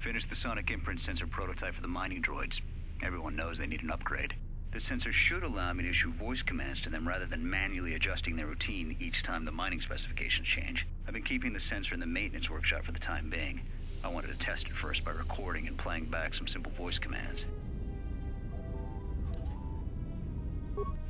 Finished the sonic imprint sensor prototype for the mining droids. Everyone knows they need an upgrade. The sensor should allow me to issue voice commands to them rather than manually adjusting their routine each time the mining specifications change. I've been keeping the sensor in the maintenance workshop for the time being. I wanted to test it first by recording and playing back some simple voice commands.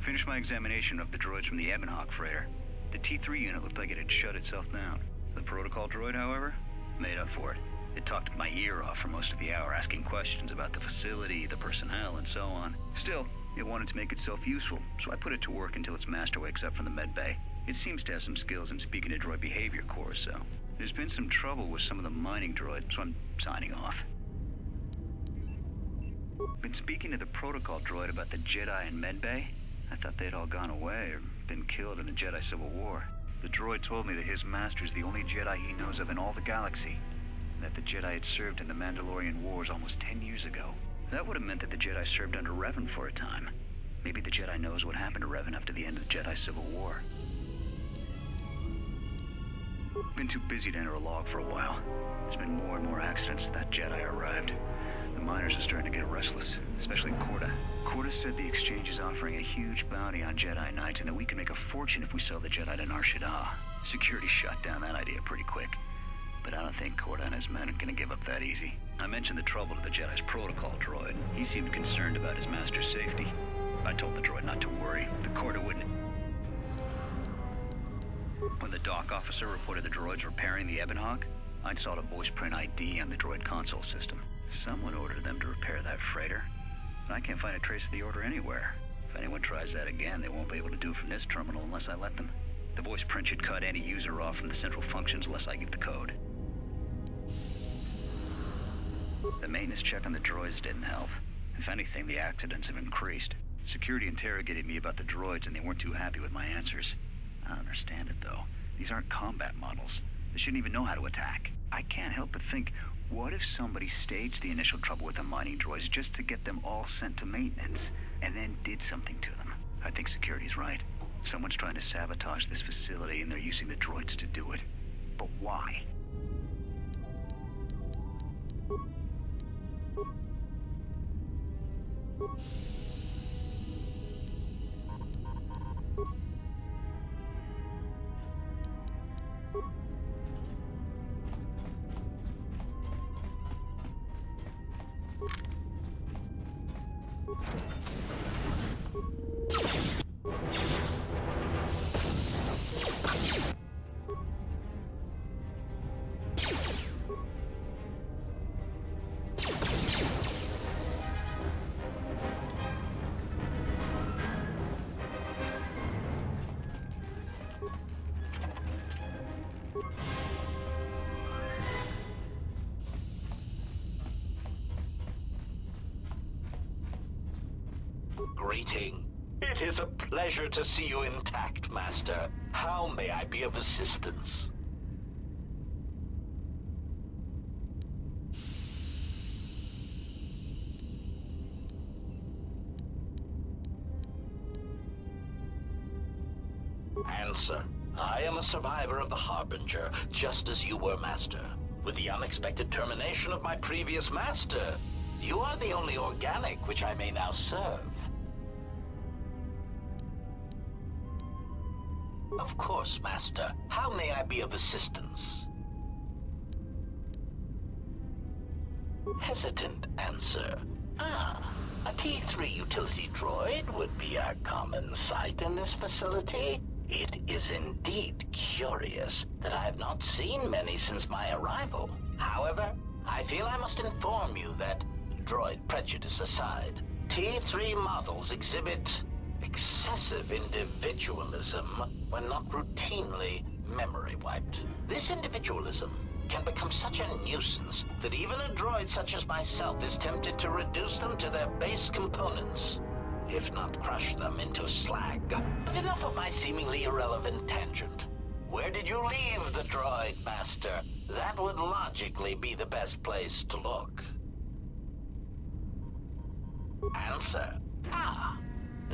Finished my examination of the droids from the ep.5 freighter. The T3 unit looked like it had shut itself down. The protocol droid, however, made up for it. It talked my ear off for most of the hour, asking questions about the facility, the personnel, and so on. Still, it wanted to make itself useful, so I put it to work until its master wakes up from the med bay. It seems to have some skills in speaking to droid behavior cores, so there's been some trouble with some of the mining droids, so I'm signing off. Been speaking to the protocol droid about the Jedi in med bay. I thought they'd all gone away or been killed in the Jedi Civil War. The droid told me that his master is the only Jedi he knows of in all the galaxy, and that the Jedi had served in the Mandalorian Wars almost 10 years ago. That would have meant that the Jedi served under Revan for a time. Maybe the Jedi knows what happened to Revan after the end of the Jedi Civil War. Been too busy to enter a log for a while. There's been more and more accidents since that Jedi arrived. The miners are starting to get restless, especially Korta. Korta said the exchange is offering a huge bounty on Jedi Knights and that we can make a fortune if we sell the Jedi to Nar Shaddaa. Security shot down that idea pretty quick. But I don't think Korta and his men are gonna give up that easy. I mentioned the trouble to the Jedi's protocol droid. He seemed concerned about his master's safety. I told the droid not to worry. The Korta wouldn't. When the dock officer reported the droids repairing the ep.5, I installed a voice print ID on the droid console system. Someone ordered them to repair that freighter, but I can't find a trace of the order anywhere. If anyone tries that again, they won't be able to do it from this terminal unless I let them. The voice print should cut any user off from the central functions unless I give the code. The maintenance check on the droids didn't help. If anything, the accidents have increased. Security interrogated me about the droids and they weren't too happy with my answers. I don't understand it though. These aren't combat models. They shouldn't even know how to attack. I can't help but think, what if somebody staged the initial trouble with the mining droids just to get them all sent to maintenance, and then did something to them? I think security's right. Someone's trying to sabotage this facility and they're using the droids to do it. But why? Greeting. It is a pleasure to see you intact, Master. How may I be of assistance? Answer. I am a survivor of the Harbinger, just as you were, Master. With the unexpected termination of my previous Master, you are the only organic which I may now serve. Of course, Master. How may I be of assistance? Hesitant answer. A T3 utility droid would be a common sight in this facility. It is indeed curious that I have not seen many since my arrival. However, I feel I must inform you that, droid prejudice aside, T3 models exhibit excessive individualism when not routinely memory wiped. This individualism can become such a nuisance that even a droid such as myself is tempted to reduce them to their base components, if not crush them into slag. But enough of my seemingly irrelevant tangent. Where did you leave the droid, Master? That would logically be the best place to look. Answer.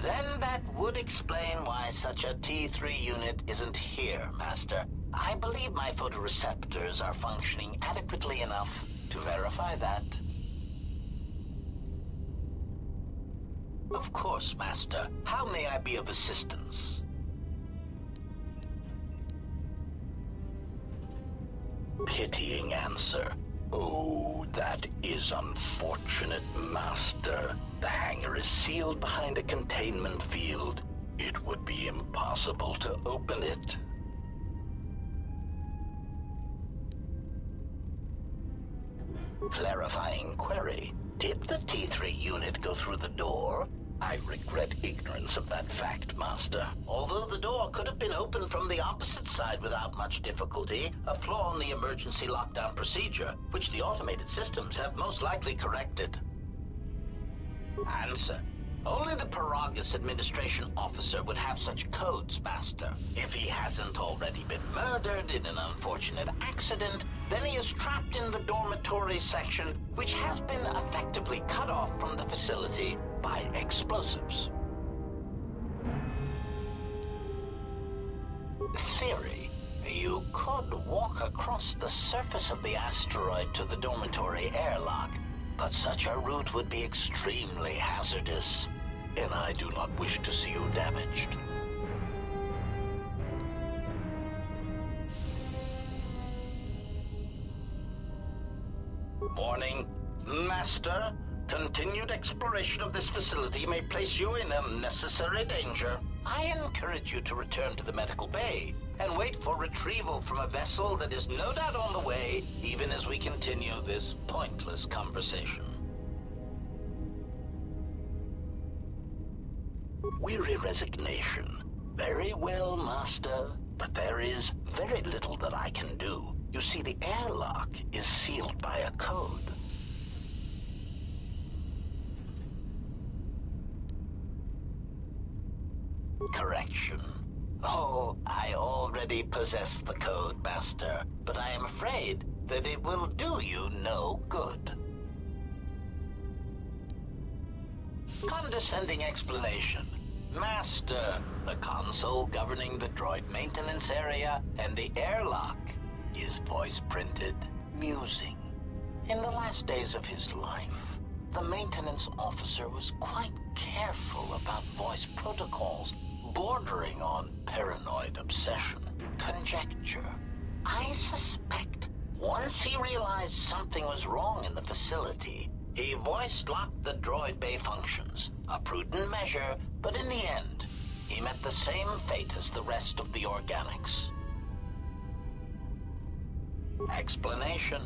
Then that would explain why such a T3 unit isn't here, Master. I believe my photoreceptors are functioning adequately enough to verify that. Of course, Master. How may I be of assistance? Pitying answer. Oh, that is unfortunate, Master. The hangar is sealed behind a containment field. It would be impossible to open it. Clarifying query. Did the T3 unit go through the door? I regret ignorance of that fact, Master. Although the door could have been opened from the opposite side without much difficulty, a flaw in the emergency lockdown procedure, which the automated systems have most likely corrected. Answer. Only the Paragus administration officer would have such codes, Master. If he hasn't already been murdered in an unfortunate accident, then he is trapped in the dormitory section, which has been effectively cut off from the facility by explosives. Theory. You could walk across the surface of the asteroid to the dormitory airlock, but such a route would be extremely hazardous, and I do not wish to see you damaged. Warning. Master, continued exploration of this facility may place you in unnecessary danger. I encourage you to return to the medical bay and wait for retrieval from a vessel that is no doubt on the way, even as we continue this pointless conversation. Weary resignation. Very well, Master, but there is very little that I can do. You see, the airlock is sealed by a code. Correction. Oh, I already possess the code, Master, but I am afraid that it will do you no good. Condescending explanation. Master, the console governing the droid maintenance area and the airlock is voice-printed musing. In the last days of his life, the maintenance officer was quite careful about voice protocols, bordering on paranoid obsession. Conjecture. I suspect once he realized something was wrong in the facility, he voice-locked the droid bay functions. A prudent measure, but in the end, he met the same fate as the rest of the organics. Explanation.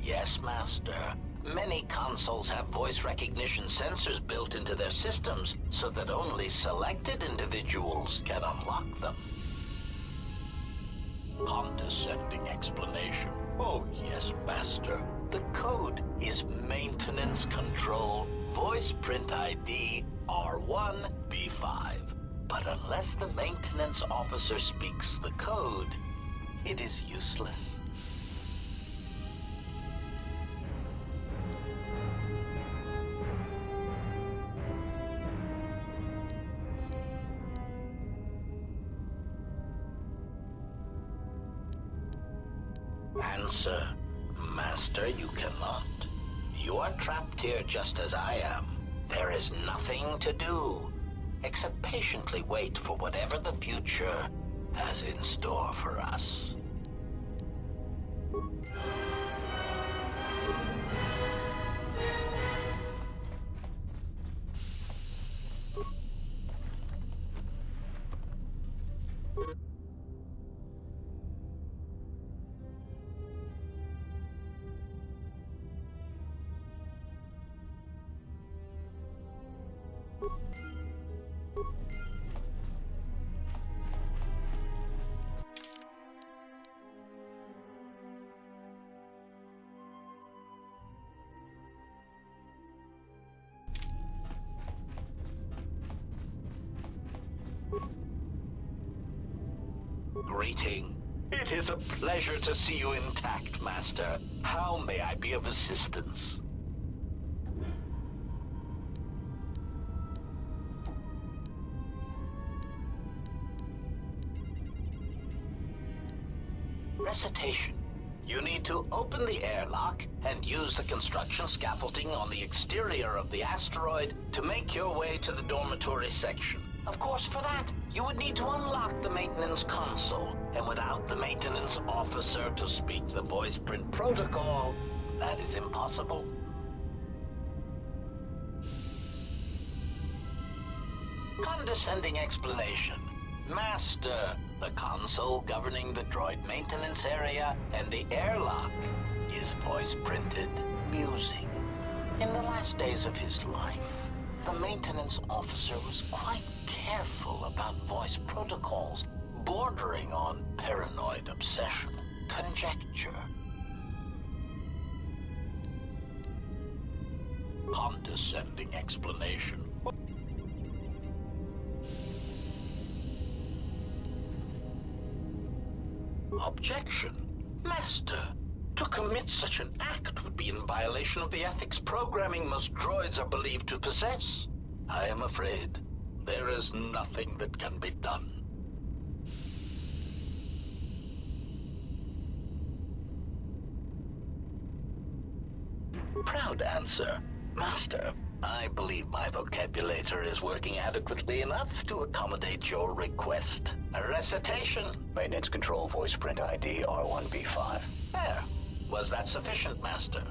Yes, Master. Many consoles have voice recognition sensors built into their systems so that only selected individuals can unlock them. Condescending explanation. Oh, yes, Master. The code is Maintenance Control Voice Print ID R1B5. But unless the maintenance officer speaks the code, it is useless. Answer. Master, you cannot. You are trapped here just as I am. There is nothing to do, except patiently wait for whatever the future has in store for us. Greeting. It is a pleasure to see you intact, Master. How may I be of assistance? recitation. You need to open the airlock and use the construction scaffolding on the exterior of the asteroid to make your way to the dormitory section. Of course, for that, you would need to unlock the maintenance console, and without the maintenance officer to speak the voice print protocol, that is impossible. Condescending explanation. Master, the console governing the droid maintenance area and the airlock is voice printed. Musing. In the last days of his life, the maintenance officer was quite careful about voice protocols, bordering on paranoid obsession. Conjecture. Condescending explanation. Objection. Master, to commit such an act would be in violation of the ethics programming most droids are believed to possess. I am afraid there is nothing that can be done. Proud answer. Master, I believe my vocabulator is working adequately enough to accommodate your request. A recitation. Maintenance control voice print ID R1B5. There. Was that sufficient, Master?